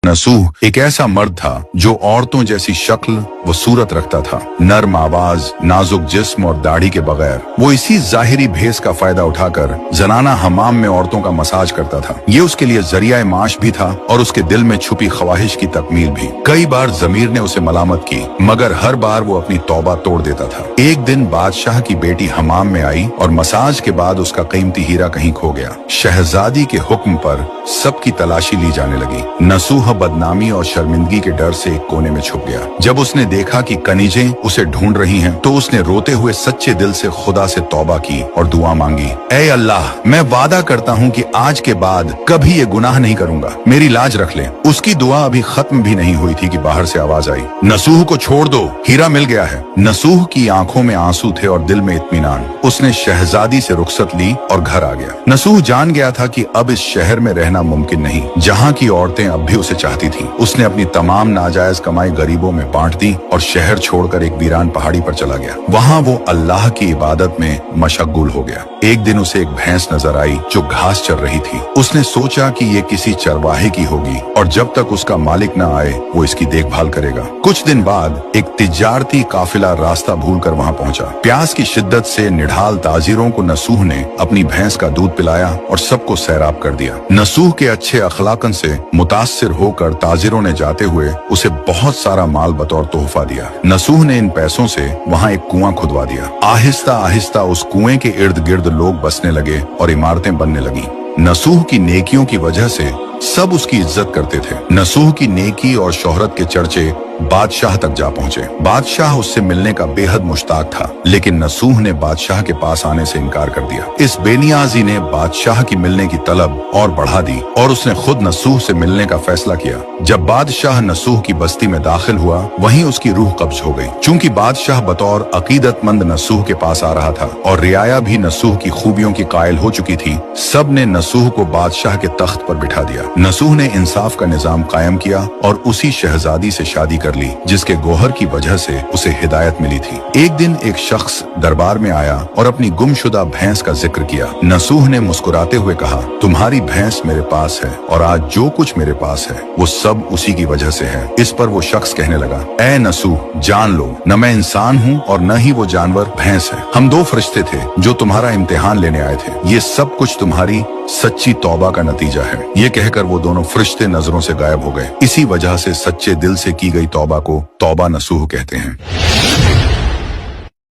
नसूह एक ऐसा मर्द था जो औरतों जैसी शक्ल व सूरत रखता था, नर्म आवाज, नाजुक जिस्म और दाढ़ी के बगैर। वो इसी जाहिरी भेस का फायदा उठाकर जनाना हमाम में औरतों का मसाज करता था। ये उसके लिए जरिया माश भी था और उसके दिल में छुपी ख्वाहिश की तकमील भी। कई बार जमीर ने उसे मलामत की, मगर हर बार वो अपनी तौबा तोड़ देता था। एक दिन बादशाह की बेटी हमाम में आई और मसाज के बाद उसका कीमती हीरा कहीं खो गया। शहजादी के हुक्म पर सबकी तलाशी ली जाने लगी। नसूह बदनामी और शर्मिंदगी के डर से एक कोने में छुप गया। जब उसने देखा कि कनीजें उसे ढूंढ रही हैं, तो उसने रोते हुए सच्चे दिल से खुदा से तौबा की और दुआ मांगी, ऐ अल्लाह, मैं वादा करता हूँ कि आज के बाद कभी ये गुनाह नहीं करूंगा, मेरी लाज रख ले। उसकी दुआ अभी खत्म भी नहीं हुई थी कि बाहर से आवाज आई, नसूह को छोड़ दो, हीरा मिल गया है। नसूह की आंखों में आंसू थे और दिल में इत्मीनान। उसने शहजादी से रुखसत ली और घर आ गया। नसूह जान गया था कि अब इस शहर में रहना मुमकिन नहीं, जहाँ की औरतें अब भी उसे चाहती थीं। उसने अपनी तमाम नाजायज कमाई गरीबों में बांट दी और शहर छोड़कर एक वीरान पहाड़ी पर चला गया। वहाँ वो अल्लाह की इबादत में मशगूल हो गया। एक दिन उसे एक भैंस नजर आई जो घास चर रही थी। उसने सोचा कि ये किसी चरवाहे की होगी और जब तक उसका मालिक न आए वो इसकी देखभाल करेगा। कुछ दिन बाद एक तिजारती काफिला रास्ता भूलकर वहाँ पहुंचा। प्यास की शिद्दत से निढाल ताजिरों को नसूह ने अपनी भैंस का दूध पिलाया और सबको सैराब कर दिया। नसूह के अच्छे अखलाकन से मुतासिर होकर ताजिरों ने जाते हुए उसे बहुत सारा माल बतौर तोहफा दिया। नसूह ने इन पैसों से वहाँ एक कुआं खुदवा दिया। आहिस्ता आहिस्ता उस कुएं के इर्द गिर्द लोग बसने लगे और इमारतें बनने लगी। नसूह की नेकियों की वजह से सब उसकी इज्जत करते थे। नसूह की नेकी और शोहरत के चर्चे बादशाह तक जा पहुंचे। बादशाह उससे मिलने का बेहद मुश्ताक था, लेकिन नसूह ने बादशाह के पास आने से इनकार कर दिया। इस बेनियाजी ने बादशाह की मिलने की तलब और बढ़ा दी और उसने खुद नसूह से मिलने का फैसला किया। जब बादशाह नसूह की बस्ती में दाखिल हुआ, वहीं उसकी रूह कब्ज हो गई। चूंकि बादशाह बतौर अकीदतमंद नसूह के पास आ रहा था और रियाया भी नसूह की खूबियों की कायल हो चुकी थी, सब ने नसूह को बादशाह के तख्त पर बिठा दिया। नसूह ने इंसाफ का निजाम कायम किया और उसी शहजादी से शादी कर ली जिसके गोहर की वजह से उसे हिदायत मिली थी। एक दिन एक शख्स दरबार में आया और अपनी गुमशुदा भैंस का जिक्र किया। नसूह ने मुस्कुराते हुए कहा, तुम्हारी भैंस मेरे पास है और आज जो कुछ मेरे पास है वो सब उसी की वजह से है। इस पर वो शख्स कहने लगा, ऐ नसूह, जान लो, न मैं इंसान हूँ और न ही वो जानवर भैंस है। हम दो फरिश्ते थे जो तुम्हारा इम्तिहान लेने आए थे। ये सब कुछ तुम्हारी सच्ची तौबा का नतीजा है। ये कहकर वो दोनों फरिश्ते नजरों से गायब हो गए। इसी वजह से सच्चे दिल से की गई तौबा को तौबा नसूह कहते हैं।